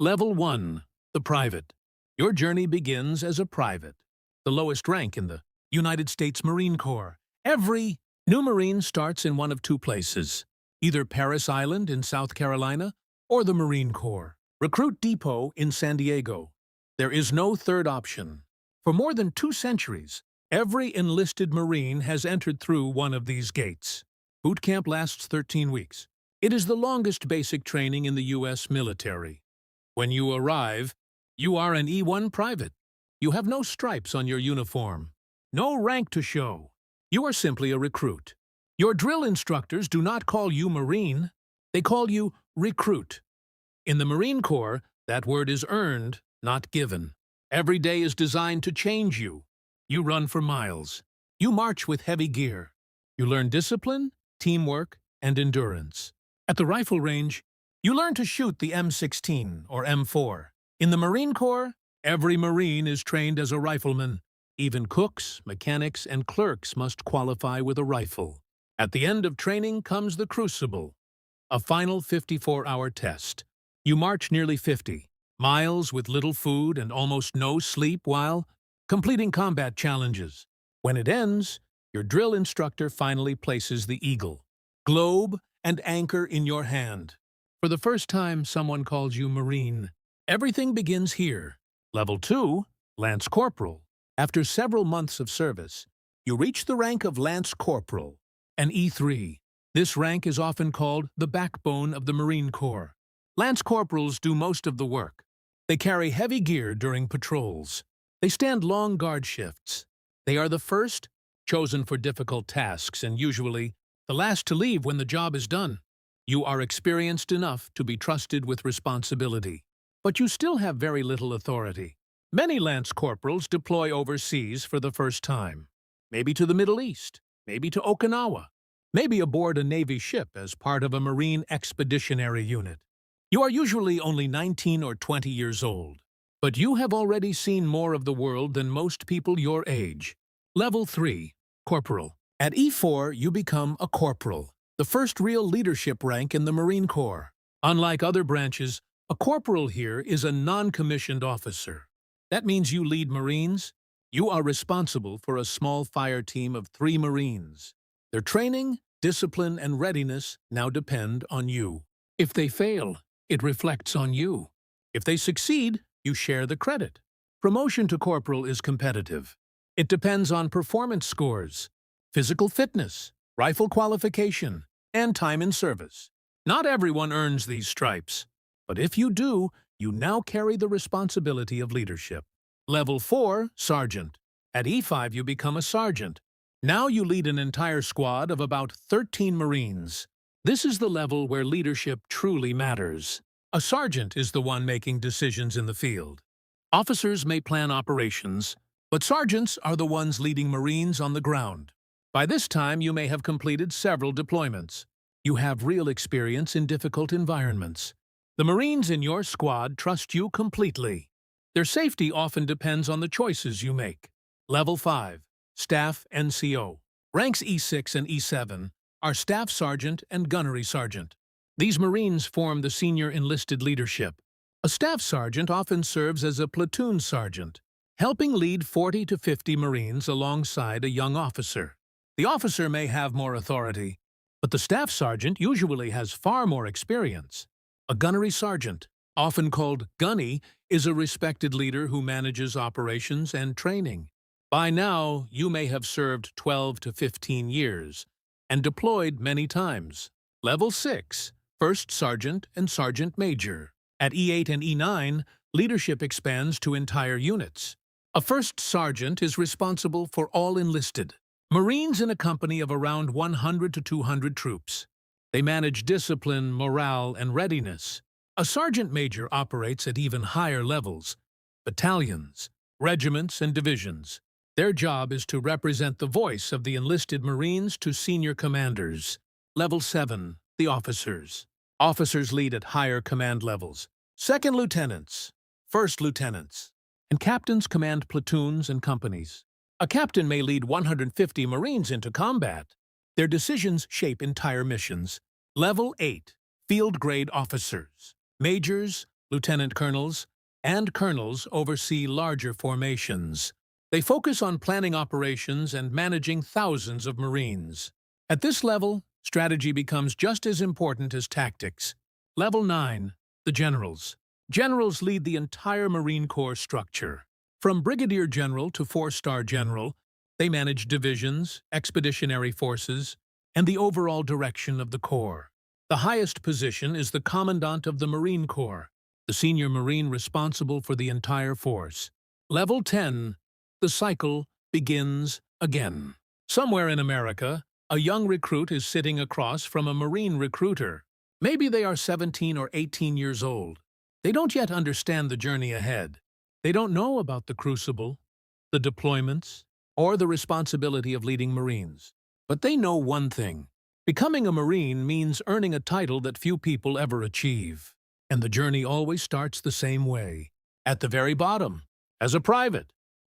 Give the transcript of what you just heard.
Level 1. The Private. Your journey begins as a private, the lowest rank in the United States Marine Corps. Every new Marine starts in one of two places, either Paris Island in South Carolina or the Marine Corps Recruit Depot in San Diego. There is no third option. For more than 2 centuries, every enlisted Marine has entered through one of these gates. Boot camp lasts 13 weeks. It is the longest basic training in the U.S. military. When you arrive, you are an E1 private. You have no stripes on your uniform, no rank to show. You are simply a recruit. Your drill instructors do not call you Marine, they call you recruit. In the Marine Corps, that word is earned, not given. Every day is designed to change you. You run for miles. You march with heavy gear. You learn discipline, teamwork, and endurance. At the rifle range, you learn to shoot the M16 or M4. In the Marine Corps, every Marine is trained as a rifleman. Even cooks, mechanics, and clerks must qualify with a rifle. At the end of training comes the Crucible, a final 54-hour test. You march nearly 50 miles with little food and almost no sleep while completing combat challenges. When it ends, your drill instructor finally places the eagle, globe, and anchor in your hand. For the first time, someone calls you Marine. Everything begins here. Level 2, Lance Corporal. After several months of service, you reach the rank of Lance Corporal, an E3. This rank is often called the backbone of the Marine Corps. Lance Corporals do most of the work. They carry heavy gear during patrols. They stand long guard shifts. They are the first, chosen for difficult tasks, and usually the last to leave when the job is done. You are experienced enough to be trusted with responsibility, but you still have very little authority. Many Lance Corporals deploy overseas for the first time, maybe to the Middle East, maybe to Okinawa, maybe aboard a Navy ship as part of a Marine Expeditionary Unit. You are usually only 19 or 20 years old, but you have already seen more of the world than most people your age. Level 3, Corporal. At E4, you become a Corporal, the first real leadership rank in the Marine Corps. Unlike other branches, a corporal here is a non-commissioned officer. That means you lead Marines. You are responsible for a small fire team of 3 Marines. Their training, discipline, and readiness now depend on you. If they fail, it reflects on you. If they succeed, you share the credit. Promotion to corporal is competitive. It depends on performance scores, physical fitness, rifle qualification, and time in service. Not everyone earns these stripes, but if you do, you now carry the responsibility of leadership. Level 4, Sergeant. At E5, you become a sergeant. Now you lead an entire squad of about 13 Marines. This is the level where leadership truly matters. A sergeant is the one making decisions in the field. Officers may plan operations, but sergeants are the ones leading Marines on the ground. By this time, you may have completed several deployments. You have real experience in difficult environments. The Marines in your squad trust you completely. Their safety often depends on the choices you make. Level 5, Staff NCO. Ranks E6 and E7 are Staff Sergeant and Gunnery Sergeant. These Marines form the senior enlisted leadership. A Staff Sergeant often serves as a platoon sergeant, helping lead 40 to 50 Marines alongside a young officer. The officer may have more authority, but the Staff Sergeant usually has far more experience. A Gunnery Sergeant, often called Gunny, is a respected leader who manages operations and training. By now, you may have served 12 to 15 years and deployed many times. Level 6, First Sergeant and Sergeant Major. At E8 and E9, leadership expands to entire units. A First Sergeant is responsible for all enlisted Marines in a company of around 100 to 200 troops. They manage discipline, morale, and readiness. A Sergeant Major operates at even higher levels, battalions, regiments, and divisions. Their job is to represent the voice of the enlisted Marines to senior commanders. Level 7, the Officers. Officers lead at higher command levels. Second Lieutenants, First Lieutenants, and Captains command platoons and companies. A captain may lead 150 Marines into combat. Their decisions shape entire missions. Level 8, Field Grade Officers. Majors, lieutenant colonels, and colonels oversee larger formations. They focus on planning operations and managing thousands of Marines. At this level, strategy becomes just as important as tactics. Level 9. The generals. Generals lead the entire Marine Corps structure. From brigadier general to four-star general, they manage divisions, expeditionary forces, and the overall direction of the Corps. The highest position is the Commandant of the Marine Corps, the senior Marine responsible for the entire force. Level 10. The cycle begins again. Somewhere in America, a young recruit is sitting across from a Marine recruiter. Maybe they are 17 or 18 years old. They don't yet understand the journey ahead. They don't know about the Crucible, the deployments, or the responsibility of leading Marines. But they know one thing. Becoming a Marine means earning a title that few people ever achieve. And the journey always starts the same way, at the very bottom, as a private.